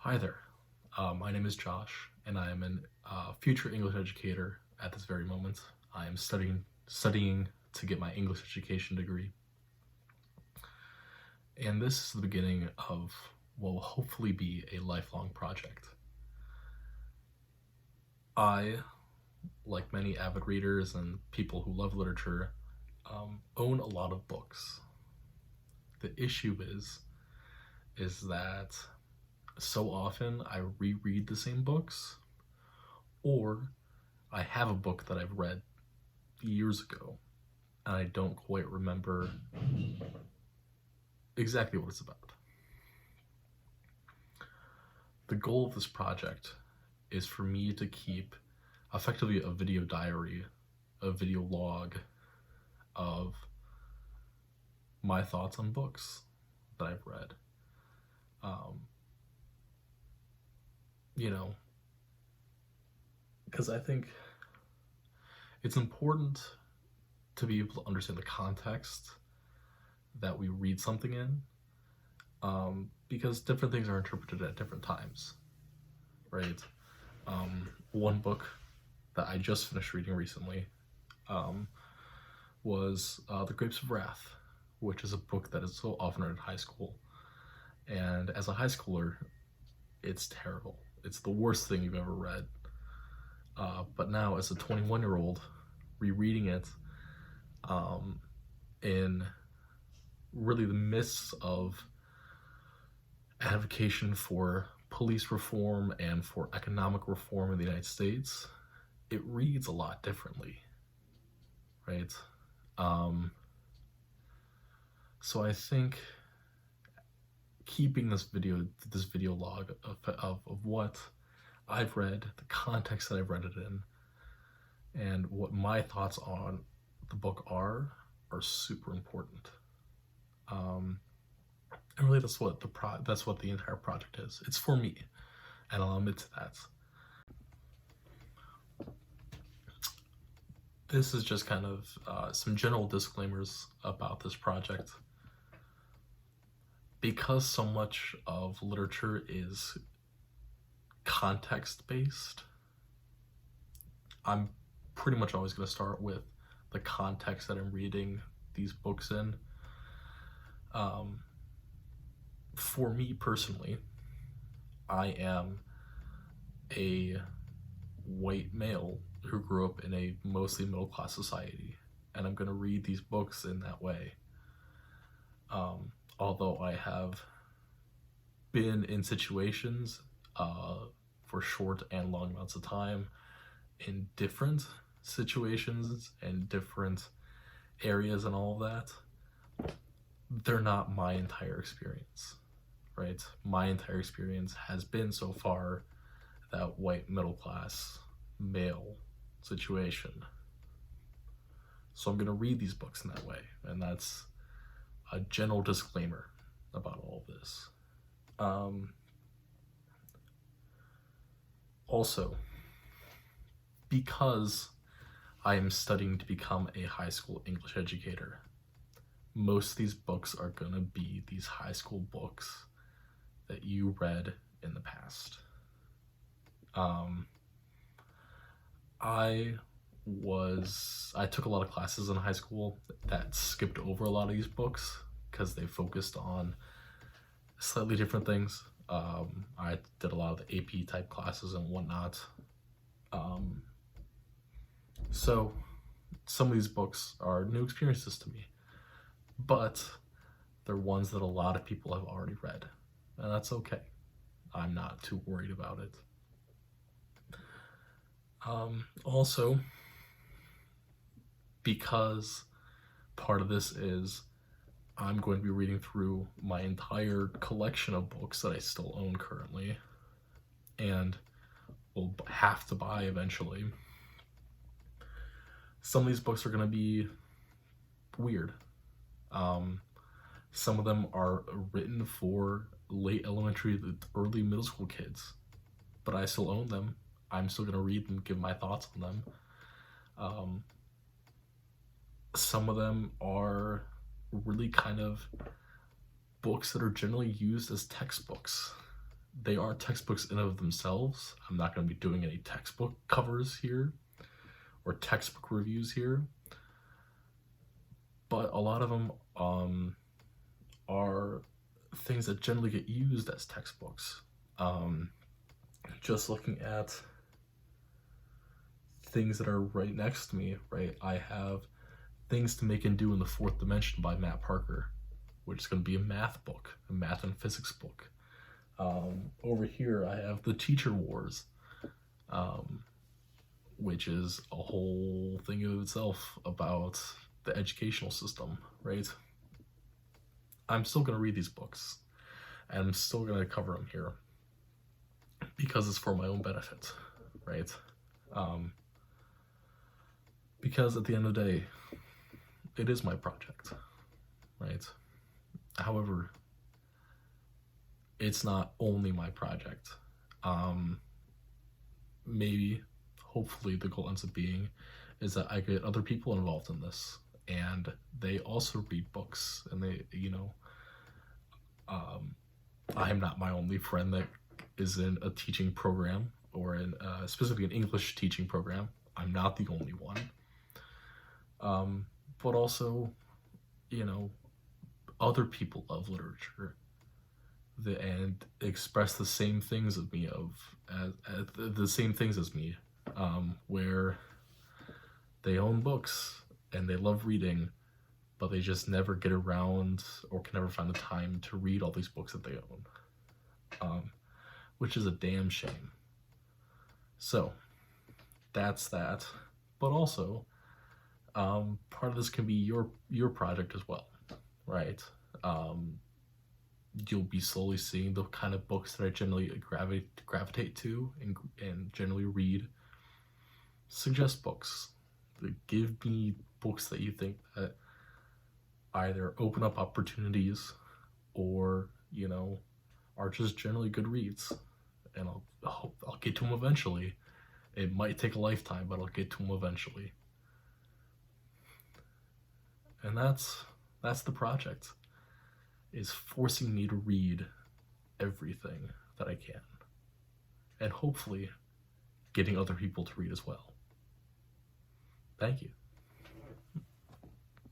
Hi there. My name is Josh, and I am a future English educator at this very moment. I am studying to get my English education degree, and this is the beginning of what will hopefully be a lifelong project. I, like many avid readers and people who love literature, own a lot of books. The issue is that so often I reread the same books, or I have a book that I've read years ago and I don't quite remember exactly what it's about. The goal of this project is for me to keep effectively a video diary, a video log of my thoughts on books that I've read. Because I think it's important to be able to understand the context that we read something in, because different things are interpreted at different times, right? One book that I just finished reading recently was The Grapes of Wrath, which is a book that is so often read in high school. And as a high schooler, it's terrible. It's the worst thing you've ever read. But now, as a 21-year-old, rereading it in really the midst of advocacy for police reform and for economic reform in the United States, it reads a lot differently, right? So I think keeping this video log of what I've read, the context that I've read it in, and what my thoughts on the book are super important. And really, that's what the entire project is. It's for me, and I'll admit to that. This is just kind of some general disclaimers about this project. Because so much of literature is context-based, I'm pretty much always going to start with the context that I'm reading these books in. For me personally, I am a white male who grew up in a mostly middle-class society, and I'm going to read these books in that way. Although I have been in situations for short and long amounts of time in different situations and different areas and all of that, they're not my entire experience, right? My entire experience has been so far that white middle-class male situation. So I'm going to read these books in that way, and that's a general disclaimer about all of this. Also, because I am studying to become a high school English educator, most of these books are going to be these high school books that you read in the past. I took a lot of classes in high school that skipped over a lot of these books because they focused on slightly different things. I did a lot of the AP type classes and whatnot. So some of these books are new experiences to me, but they're ones that a lot of people have already read, and that's okay. I'm not too worried about it. Also, because part of this is I'm going to be reading through my entire collection of books that I still own currently and will have to buy eventually. Some of these books are going to be weird. Some of them are written for late elementary, early middle school kids, but I still own them. I'm still going to read them, give my thoughts on them. Some of them are really kind of books that are generally used as textbooks they aren't textbooks in and of themselves. I'm not going to be doing any textbook covers here or textbook reviews here, but a lot of them are things that generally get used as textbooks. Just looking at things that are right next to me, right? I have Things to Make and Do in the Fourth Dimension by Matt Parker, which is going to be a math book, a math and physics book. Over here, I have The Teacher Wars, which is a whole thing in itself about the educational system, right? I'm still going to read these books, and I'm still going to cover them here because it's for my own benefit, right? Because at the end of the day, it is my project, right? However, it's not only my project. Maybe, hopefully, the goal ends up being is that I get other people involved in this, and they also read books, and they, I am not my only friend that is in a teaching program or in specifically an English teaching program. I'm not the only one. But also, other people love literature and express the same things of me the same things as me, where they own books and they love reading, but they just never get around or can never find the time to read all these books that they own, which is a damn shame. So that's that. But also, part of this can be your project as well, right? You'll be slowly seeing the kind of books that I generally gravitate to and generally read. Suggest books. Give me books that you think that either open up opportunities or, are just generally good reads. And I'll get to them eventually. It might take a lifetime, but I'll get to them eventually. And that's the project, is forcing me to read everything that I can. And hopefully getting other people to read as well. Thank you.